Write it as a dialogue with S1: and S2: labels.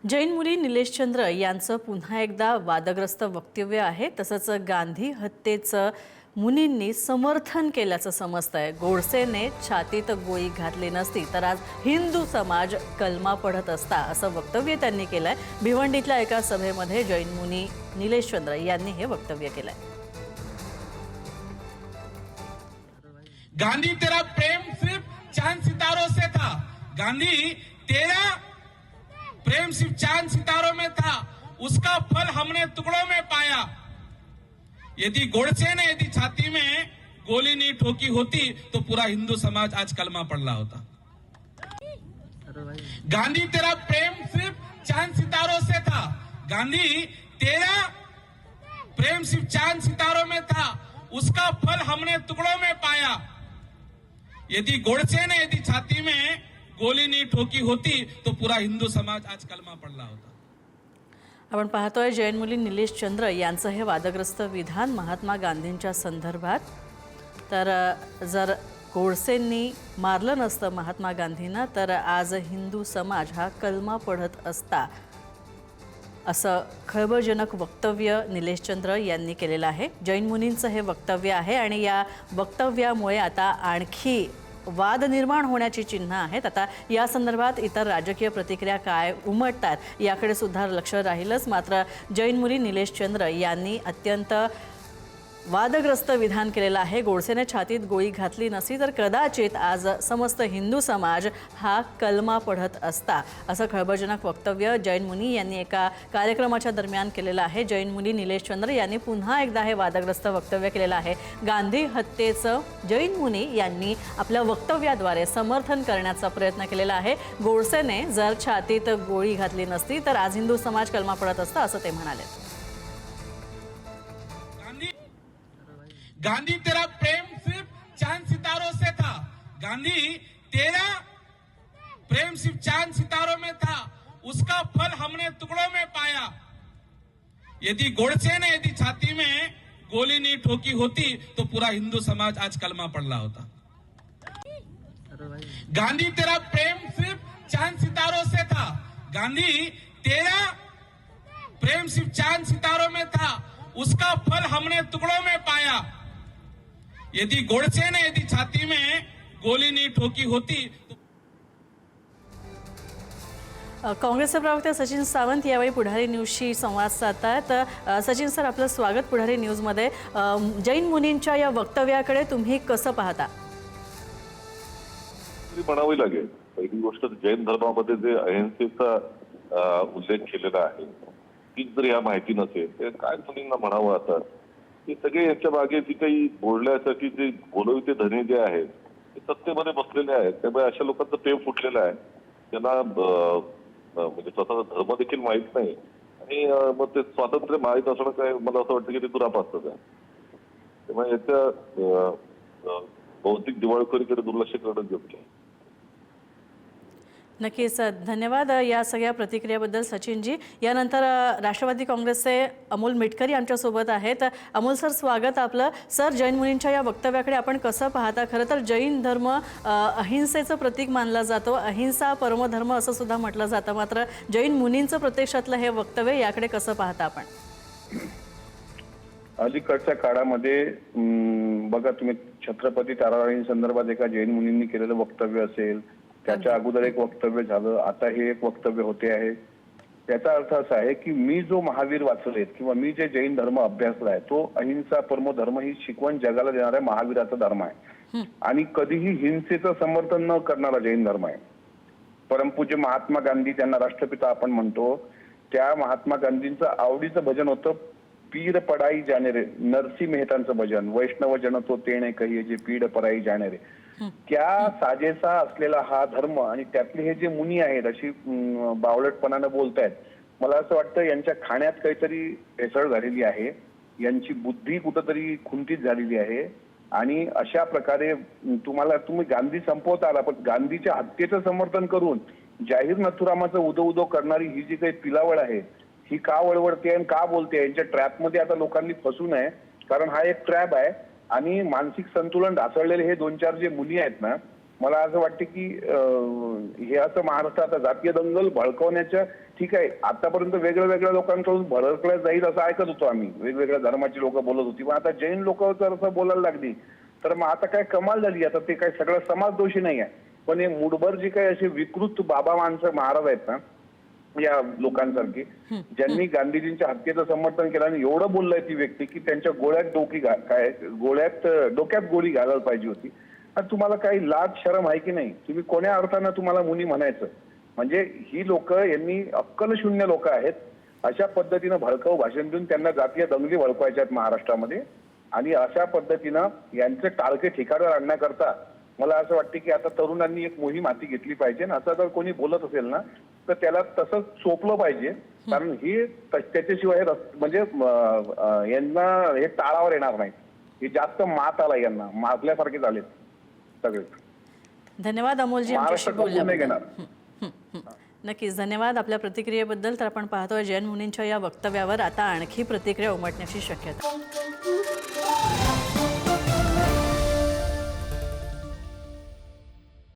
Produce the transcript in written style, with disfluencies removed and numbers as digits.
S1: जैन मुली निलेशचंद्र यांचं पुन्हा एकदा वादग्रस्त वक्तव्य आहे। तसंच गांधी हत्येचं मुनींनी समर्थन केल्याचं समजतंय। गोडसेने छातीत गोळी घातली नसती तर आज हिंदू समाज कलमा पढत असता असं वक्तव्य त्यांनी केलंय। भिवंडीतल्या एका सभेमध्ये जैन मुनी निलेशचंद्र यांनी हे वक्तव्य केलंय।
S2: गांधी तेरा प्रेम सिर्फ चांद सितारों से था। गांधी तेरा प्रेम सिर्फ चांद सितारों में था, उसका फल हमने टुकड़ों में पाया। यदि गोडसे ने यदि छाती में गोली नहीं ठोकी होती तो पूरा हिंदू समाज आज कलमा पढ़ रहा होता। गांधी तेरा प्रेम सिर्फ चांद सितारों से था। गांधी तेरा प्रेम सिर्फ चांद सितारों में था, उसका फल हमने टुकड़ों में पाया। यदि गोडसे ने यदि छाती में गोली नहीं ठोकी होती तो पूरा हिंदू समाज आज कलमा पढ़ रहा होता।
S1: आपण पाहतोय जैन मुली निलेशचंद्र यांचं हे वादग्रस्त विधान महात्मा गांधींच्या संदर्भात। तर जर गोडसेंनी मारलं नसतं महात्मा गांधींना तर आज हिंदू समाज हा कलमा पढत असता असं खळबळजनक वक्तव्य निलेशचंद्र यांनी केलेलं आहे। जैन मुनींचं हे वक्तव्य आहे आणि या वक्तव्यामुळे आता आणखी वाद निर्माण होण्याची चिन्ह आहेत। आता या संदर्भात इतर राजकीय प्रतिक्रिया काय उमटतात याकडे सुद्धा लक्ष राहीलच। मात्र जैन मुली निलेशचंद्र यांनी अत्यंत वादग्रस्त विधान केलेलं आहे। गोडसेने छातीत गोळी घातली नसती तर कदाचित आज समस्त हिंदू समाज हा कलमा पढत असता असं खळबळजनक वक्तव्य जैन मुनी यांनी एका कार्यक्रमाच्या दरम्यान केलेलं आहे। जैन मुली निलेशचंद्र यांनी पुन्हा एकदा हे वादग्रस्त वक्तव्य केलेलं आहे। गांधी हत्येचं जैन मुनी यांनी आपल्या वक्तव्याद्वारे समर्थन करण्याचा प्रयत्न केलेला आहे। गोडसेने जर छातीत गोळी घातली नसती तर आज हिंदू समाज कलमा पढत असता असं ते म्हणाले।
S2: गांधी तेरा प्रेम सिर्फ चांद सितारों से था। गांधी तेरा प्रेम सिर्फ चांद सितारों में था, उसका फल हमने टुकड़ों में पाया। यदि गोडसे ने यदि छाती में गोली नहीं ठोकी होती तो पूरा हिंदू समाज आज कलमा पढ़ रहा होता। गांधी तेरा प्रेम सिर्फ चांद सितारों से था। गांधी तेरा प्रेम सिर्फ चांद सितारों में था, उसका फल हमने टुकड़ों में पाया। यदि गोडसे ने यदि छाती में गोली नहीं ठोकी होती तो
S1: काँग्रेसचे प्रवक्ते सचिन सावंत यावेळी पुढारी न्यूजशी संवाद साधतात। सचिन सर, आपलं स्वागत पुढारी न्यूजमध्ये। जैन मुनींच्या या वक्तव्याकडे तुम्ही कसं पाहता?
S3: म्हणावी लागेल, पहिली गोष्ट जैन धर्मामध्ये जे अहिंसेचा उल्लेख केलेला आहे ती जर या माहिती नसेल तर काय मुलींना म्हणावं? आता हे सगळे याच्या मागे जी काही बोलण्यासाठी जे बोलविते धनी जे आहेत ते सत्तेमध्ये बसलेले आहेत, त्यामुळे अशा लोकांचं प्रेम फुटलेलं आहे। त्यांना म्हणजे स्वतःचा धर्म देखील माहीत नाही आणि मग ते स्वातंत्र्य माहीत असणं काय, मला असं वाटतं की ते दुरापास्तच आहे। त्यामुळे याच्या बौद्धिक दिवाळखोरीकडे दुर्लक्ष करणं योग्य आहे।
S1: नक्कीच, धन्यवाद या सगळ्या प्रतिक्रियेबद्दल सचिनजी। यानंतर राष्ट्रवादी काँग्रेसचे अमोल मिटकरी आमच्यासोबत आहेत। अमोल सर, स्वागत आपलं। सर, जैन मुनींच्या या वक्तव्याकडे आपण कसं पाहता? खरं तर जैन धर्म अहिंसेचं प्रतीक मानला जातो, अहिंसा परमधर्म असं सुद्धा म्हटलं जातं। मात्र जैन मुनींचं प्रत्यक्षातलं हे वक्तव्य याकडे कसं पाहता आपण?
S4: अलीकडच्या काळामध्ये बघा, तुम्ही छत्रपती ताराराणींसंदर्भात एका जैन मुनींनी केलेलं वक्तव्य असेल, त्याच्या अगोदर एक वक्तव्य झालं, आता हे एक वक्तव्य होते आहे। याचा अर्थ असा आहे की मी जो महावीर वाचलेत किंवा मी जे जैन धर्म अभ्यासला आहे तो अहिंसा परमो धर्म ही शिकवण जगाला देणारा महावीराचा धर्म आहे आणि कधीही हिंसेचं समर्थन न करणारा जैन धर्म आहे। परमपूज्य महात्मा गांधी, त्यांना राष्ट्रपिता आपण म्हणतो, त्या महात्मा गांधींचं आवडीचं भजन होतं पीड पडाई जाणे रे, नरसी मेहतांचं भजन, वैष्णव जन तो तेणे कहिये जे पीड पडाई जाणे रे। त्या साजेसा असलेला हा धर्म आणि त्यातले हे जे मुनी आहेत अशी बावळटपणानं बोलतायत, मला असं वाटतं यांच्या खाण्यात काहीतरी भेसळ झालेली आहे, यांची बुद्धी कुठंतरी खुंटीत झालेली आहे आणि अशा प्रकारे तुम्ही गांधी संपवता आला, पण गांधीच्या हत्येचं समर्थन करून जाहीर नथुरामाचं उदो उदो करणारी ही जी काही पिलावळ आहे ही का वळवळते आणि का बोलते? यांच्या ट्रॅपमध्ये आता लोकांनी फसू नये, कारण हा एक ट्रॅप आहे आणि मानसिक संतुलन ढासळलेले हे 2-4 जे मुली आहेत ना, मला असं वाटतं की हे असं महाराष्ट्र आता जातीय दंगल भडकवण्याच्या, ठीक आहे आतापर्यंत वेगळ्या लोकांकडून भडकल्या जाईल असं ऐकत होतो आम्ही, वेगवेगळ्या धर्माची लोक बोलत होती, पण आता जैन लोक जर असं बोलायला लागली तर मग आता काय कमाल झाली. आता ते काय सगळं समाज दोषी नाही आहे, पण हे मुठभर जे काही असे विकृत बाबा माणसं महाराज आहेत ना या लोकांसारखे, ज्यांनी गांधीजींच्या हत्येचं समर्थन केलं आणि एवढं बोललंय ती व्यक्ती की त्यांच्या डोक्यात गोळी घालायला पाहिजे होती. आणि तुम्हाला काही लाज शरम आहे की नाही? तुम्ही कोण्या अर्थानं तुम्हाला मुनी म्हणायचं? म्हणजे ही लोक यांनी अक्कलशून्य लोक आहेत. अशा पद्धतीनं भडकाऊ भाषण देऊन त्यांना जातीय दंगली भडकवायच्या आहेत महाराष्ट्रामध्ये, आणि अशा पद्धतीनं यांचे टाळके ठिकाणावर आणण्याकरता मला असं वाटतं की आता तरुणांनी एक मोहीम हाती घेतली पाहिजे. असं जर कोणी बोलत असेल ना तर त्याला तसंच चोपलं पाहिजे, कारण ही त्याच्याशिवाय म्हणजे यांना हे टाळावर येणार नाही. हे जास्त मात आला, यांना मारल्यासारखे झालेत सगळे.
S1: धन्यवाद अमोलजी आमच्याशी
S4: महाराष्ट्र कबूल नाही
S1: बोलल्याबद्दल.
S4: घेणार.
S1: नक्कीच धन्यवाद आपल्या प्रतिक्रियेबद्दल. तर आपण पाहतोय जैन मुनींच्या या वक्तव्यावर आता आणखी प्रतिक्रिया उमटण्याची शक्यता.